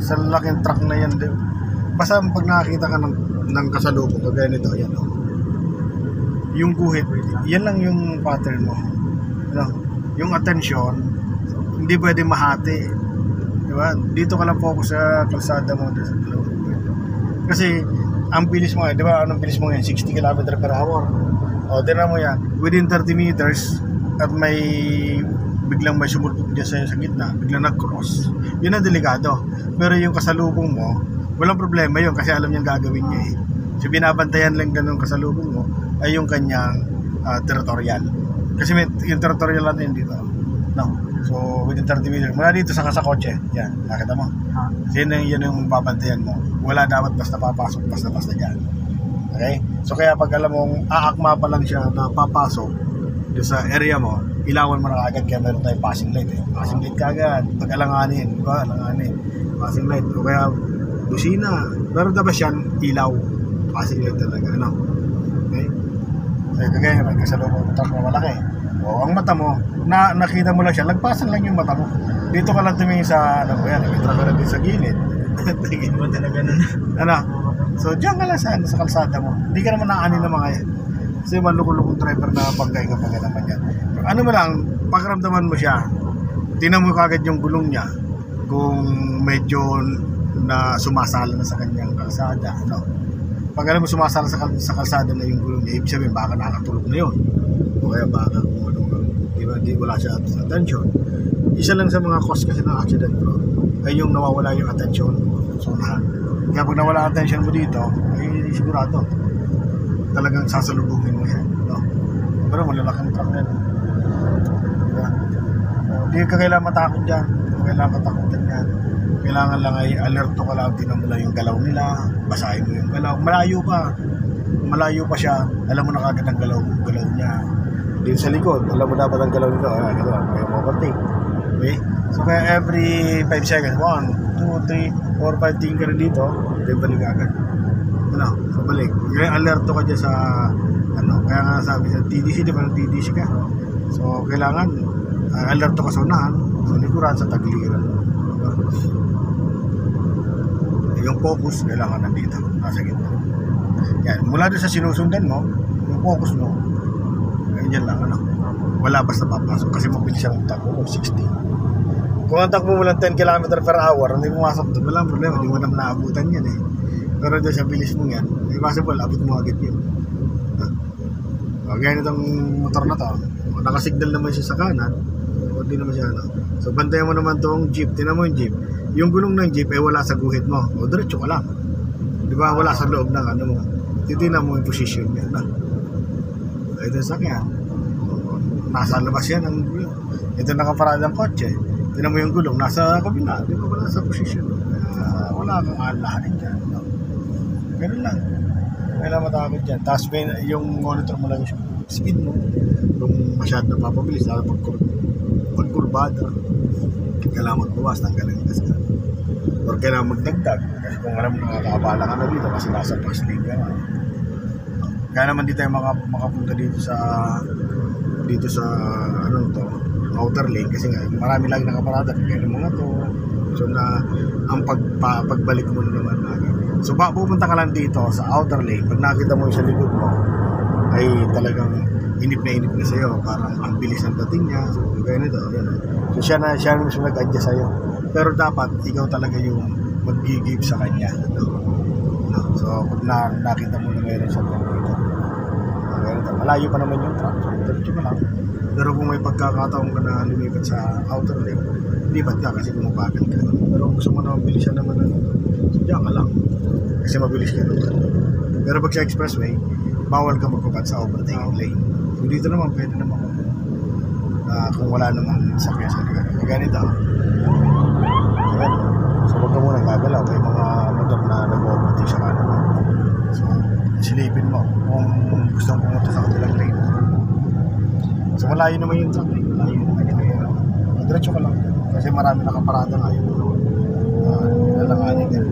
sa laking truck na yan. Basta pag nakakita ka ng kasalubong, kagaya nito, yan o. Yung guhit, yan lang yung pattern mo. Ano? Yung attention, hindi pwede mahati. Diba? Dito ka lang focus sa kalsada mo. Kasi, ang bilis mo, diba? Anong bilis mo yan? 60 km/h. O, tinan mo yan. Within 30 meters, at biglang may sumulpot dyan sa gitna, biglang nag-cross. Yun ang delikado. Pero yung kasalubong mo, walang problema yun kasi alam niyang gagawin niya eh. So, binabantayan lang ganun kasalubong mo ay yung kanyang territorial. Kasi yung territorial natin dito. No. So, within 30 meters. Mula dito sa kotse. Yan. Nakita mo? So, yan yung babantayan mo. Wala dapat basta papasok, basta dyan. Okay? So, kaya pag alam mong aakma pa lang siya na papasok doon sa area mo, ilawan mo na agad kaya meron tayong passing light. Passing light kagad. Pag alanganin. Diba? Alanganin. Passing light. O kaya, busina. Pero dapat yan, ilaw. Passing light talaga. Ano? Okay? So, kagaya naman, kasalubong ng truck na malaki. O, ang mata mo, nakita mo lang siya, lagpasan lang yung mata mo. Dito ka lang tumingin sa, ano mo yan, may truck ka na din sa gilid. Tingin mo talaga na. Ano? So, diyan ka lang sa kalsada mo. Hindi ka naman naanin ng mga yan. Kasi malukong driver na bangkay kapag naman yan. Ano mo lang, pagramdaman mo siya, tinan mo kagad yung gulong niya kung medyo na sumasala na sa kanyang kalsada. No? Pag alam mo sumasala sa kalsada na yung gulong niya, ibig sabihin baka nakatulog na yun. O kaya baka kung ano, di wala siya attention. Isa lang sa mga cause kasi ng accident bro, ay yung nawawala yung attention. So kaya pag nawala attention mo dito, ay sigurado talagang sasalubungin mo yan. No? Pero malalaking truck na yun. Diba? Hindi ka kailangan matakot dyan. Hindi ka kailangan matakutan yan. Kailangan lang ay alerto ka lang, tinan mo lang yung galaw nila, basahin mo yung galaw. Malayo pa siya, alam mo na kagad ang galaw niya. Dito sa likod, alam mo dapat ang galaw nito. May overtake. Okay? So kaya every 5 seconds, 1, 2, 3, 4, 5 tingin ka rin dito, then balik agad. Ano? So balik. Kaya alerto ka dyan sa, kaya nga sabi sa TDC, di ba ng TDC ka? So kailangan, alerto ka sa unahan, sa likuran, sa tagliran. Yung focus, kailangan nandito, nasa gitna. Yan, mula doon sa sinusundan mo, yung focus mo, yan lang, wala basta papasok kasi mabilis ang takbo mo, 60. Kung ang takbo mo lang 10 km/h, hindi mo masok doon, walang problema, hindi mo naman naabutan yan eh. Pero doon sa bilis mo yan, possible, abot mo agad yun. Kaya itong motor na to, nakasignal naman siya sa kanan, o di naman siya, So, bantayan mo naman itong jeep, tinan mo yung jeep. Yung gulong ng jeep ay wala sa guhit mo, o diretso ka lang. Di ba, wala sa loob ng mo. Titignan mo yung position niya. Ito sa kanya. Nasa labas yan ang gulong. Ito nakaparada ng kotse. Tinan mo yung gulong, nasa kabila. Di ba wala sa position? Wala kang alahanin dyan. Ganun lang. Kailangan matakot dyan. Tapos yung monitor mo lang yung speed mo. Kung masyado na papabilis, lalo pagkurbada. Kailangan magbawas, tanggalin ka sa or kailangan magdagdag. Kasi kung alam mo nakakabala ka na dito kasi nasa fast lane ka na. Kaya naman di tayo makapunta dito sa outer lane kasi nga marami lang nakaparada kaya ng mga to. So na ang pagbalik mo naman agad. So pupunta ka lang dito sa outer lane, pag nakita mo yung sa likod mo ay talagang inip na sa'yo, parang ang bilis ng dating niya. So kaya nito, yan. So siya mismo nag-adjust sa'yo, pero dapat ikaw talaga yung mag-give sa kanya. So pag nakita mo na mayroon siya dito, malayo pa naman yung truck, so diretso ka lang. Pero kung may pagkakataon ka na lumipat sa outer lane, lipat ka kasi bumabagal ka. Pero kung gusto mo na mabilisan naman, so diyan ka lang kasi mabilis ka naman. Pero pag sa expressway, bawal ka magpapat sa overtaking lane. So dito naman pwede naman kung wala naman sakya sa lugar. Ganito. So wag ka muna gagalaw, may mga motor na nag-overtake sa kanan. So silipin mo kung gusto mong pumunta sa kabilang lane. So malayo naman yung truck, malayo naman yung diretso ka lang kasi marami nakaparada ngayon. Nalanganin yan.